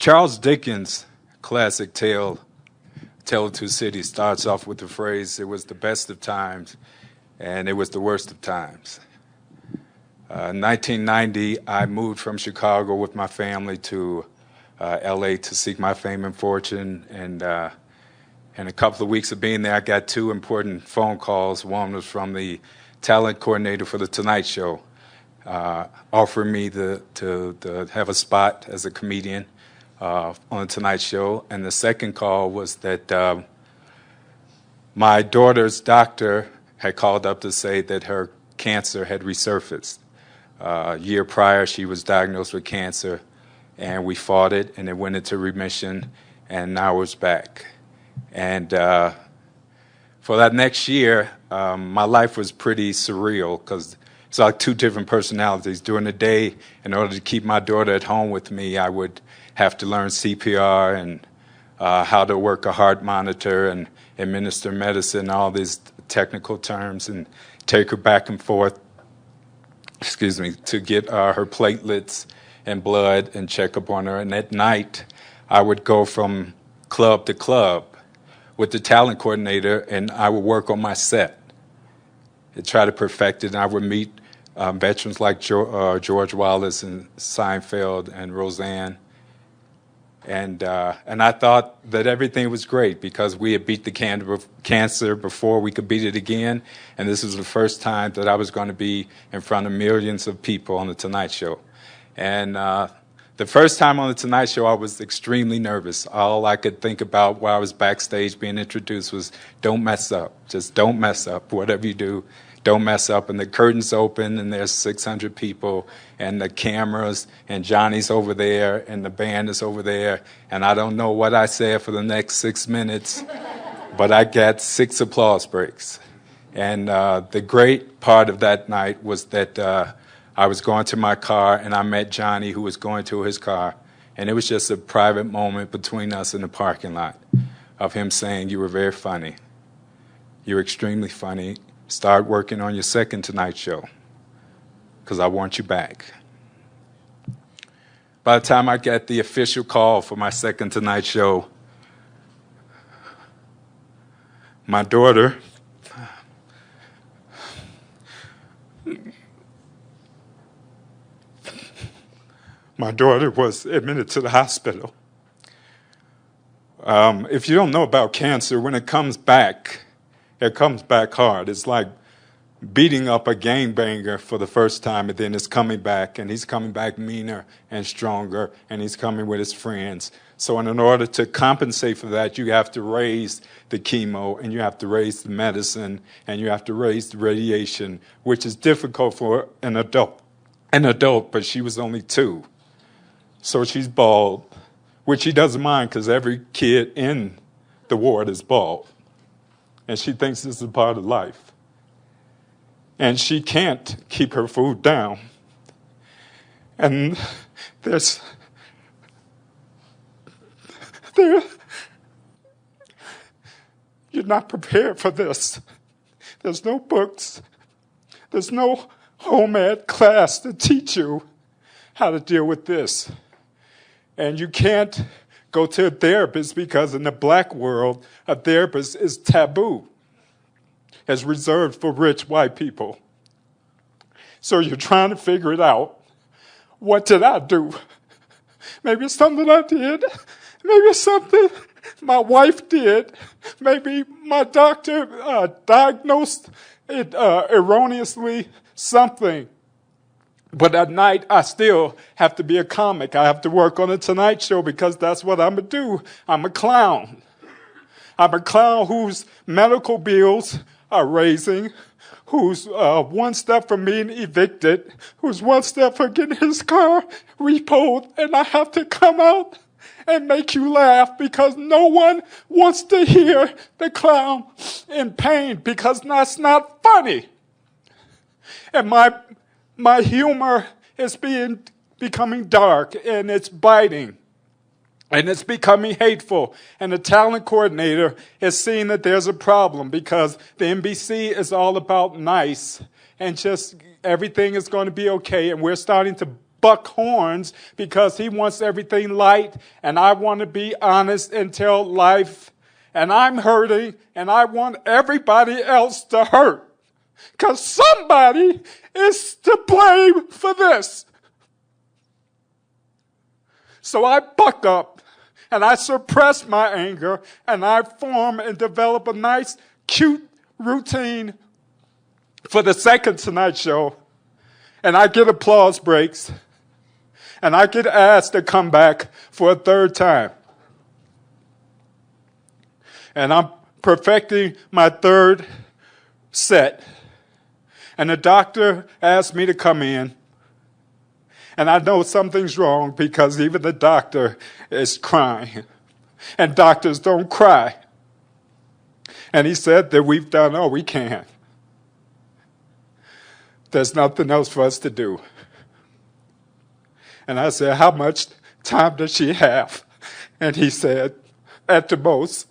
Charles Dickens' classic Tale of Two Cities starts off with the phrase, "It was the best of times, and it was the worst of times." In 1990, I moved from Chicago with my family to LA to seek my fame and fortune, and in a couple of weeks of being there, I got two important phone calls. One was from the talent coordinator for The Tonight Show, offering me to have a spot as a comedian on The Tonight Show. And the second call was that my daughter's doctor had called up to say that her cancer had resurfaced. A year prior, she was diagnosed with cancer, and we fought it, and it went into remission, and now it's back. And for that next year, my life was pretty surreal because it's like two different personalities. During the day, in order to keep my daughter at home with me, I would have to learn CPR and how to work a heart monitor and administer medicine, all these technical terms, and take her back and forth, to get her platelets and blood and check up on her. And at night, I would go from club to club with the talent coordinator, and I would work on my set and try to perfect it. And I would meet veterans like George Wallace and Seinfeld and Roseanne. And I thought that everything was great because we had beat the cancer before we could beat it again. And this was the first time that I was going to be in front of millions of people on The Tonight Show. And the first time on The Tonight Show, I was extremely nervous. All I could think about while I was backstage being introduced was, don't mess up. Just don't mess up. Whatever you do, don't mess up. And the curtains open, and there's 600 people, and the cameras, and Johnny's over there, and the band is over there. And I don't know what I said for the next 6 minutes, but I got 6 applause breaks. And the great part of that night was that I was going to my car, and I met Johnny, who was going to his car. And it was just a private moment between us in the parking lot of him saying, "You were very funny. You're extremely funny. Start working on your second Tonight Show, because I want you back." By the time I got the official call for my second Tonight Show, my daughter was admitted to the hospital. If you don't know about cancer, when it comes back hard. It's like beating up a gangbanger for the first time, and then it's coming back, and he's coming back meaner and stronger, and he's coming with his friends. So in order to compensate for that, you have to raise the chemo, and you have to raise the medicine, and you have to raise the radiation, which is difficult for an adult, but she was only 2. So she's bald, which she doesn't mind because every kid in the ward is bald. And she thinks this is a part of life. And she can't keep her food down. And you're not prepared for this. There's no books. There's no home ed class to teach you how to deal with this. And you can't go to a therapist because in the black world, a therapist is taboo. It's reserved for rich white people. So you're trying to figure it out. What did I do? Maybe it's something I did. Maybe it's something my wife did. Maybe my doctor diagnosed it erroneously, something. But at night, I still have to be a comic. I have to work on The Tonight Show because that's what I'm going to do. I'm a clown. I'm a clown whose medical bills are raising, who's one step from being evicted, who's one step from getting his car repoed, and I have to come out and make you laugh because no one wants to hear the clown in pain because that's not funny. And my humor is becoming dark, and it's biting, and it's becoming hateful. And the talent coordinator is seeing that there's a problem because the NBC is all about nice and just everything is going to be okay. And we're starting to buck horns because he wants everything light, and I want to be honest and tell life. And I'm hurting, and I want everybody else to hurt. Because somebody is to blame for this. So I buck up, and I suppress my anger, and I form and develop a nice, cute routine for the second Tonight Show. And I get applause breaks, and I get asked to come back for a third time. And I'm perfecting my third set. And the doctor asked me to come in. And I know something's wrong because even the doctor is crying. And doctors don't cry. And he said that we've done all we can. There's nothing else for us to do. And I said, how much time does she have? And he said, at the most,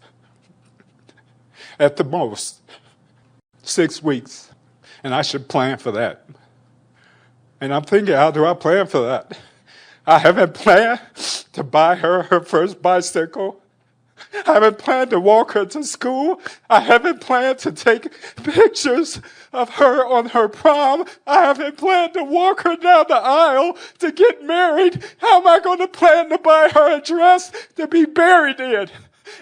6 weeks. And I should plan for that. And I'm thinking, how do I plan for that? I haven't planned to buy her first bicycle. I haven't planned to walk her to school. I haven't planned to take pictures of her on her prom. I haven't planned to walk her down the aisle to get married. How am I going to plan to buy her a dress to be buried in?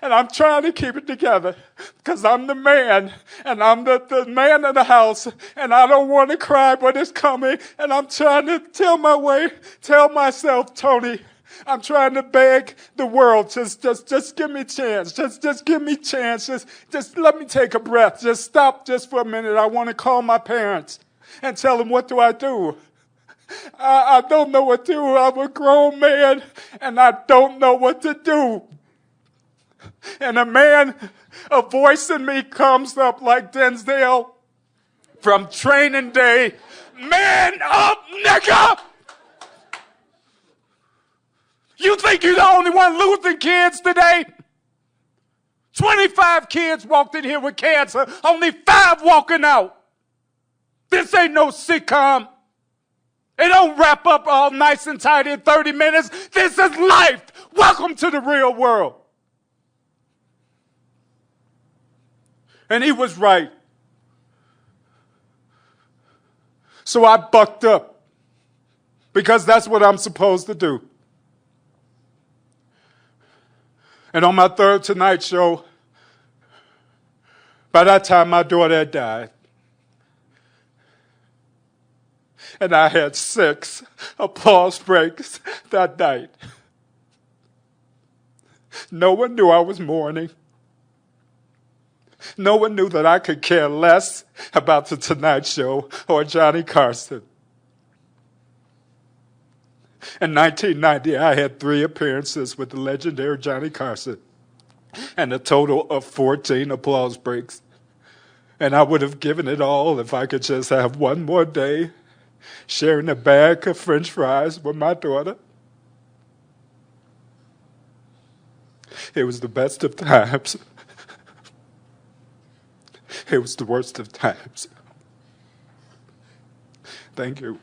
And I'm trying to keep it together because I'm the man, and I'm the man of the house, and I don't want to cry, but it's coming. And I'm trying to tell myself, Tony, I'm trying to beg the world, just give me a chance. Just give me a chance. Just let me take a breath. Just stop just for a minute. I want to call my parents and tell them, what do I do? I don't know what to do. I'm a grown man, and I don't know what to do. And a voice in me comes up like Denzel from Training Day. Man up, nigga! You think you're the only one losing kids today? 25 kids walked in here with cancer, only 5 walking out. This ain't no sitcom. It don't wrap up all nice and tidy in 30 minutes. This is life. Welcome to the real world. And he was right. So I bucked up because that's what I'm supposed to do. And on my third Tonight Show, by that time my daughter had died. And I had 6 applause breaks that night. No one knew I was mourning. No one knew that I could care less about the Tonight Show or Johnny Carson. In 1990, I had 3 appearances with the legendary Johnny Carson and a total of 14 applause breaks. And I would have given it all if I could just have one more day sharing a bag of French fries with my daughter. It was the best of times. It was the worst of times. Thank you.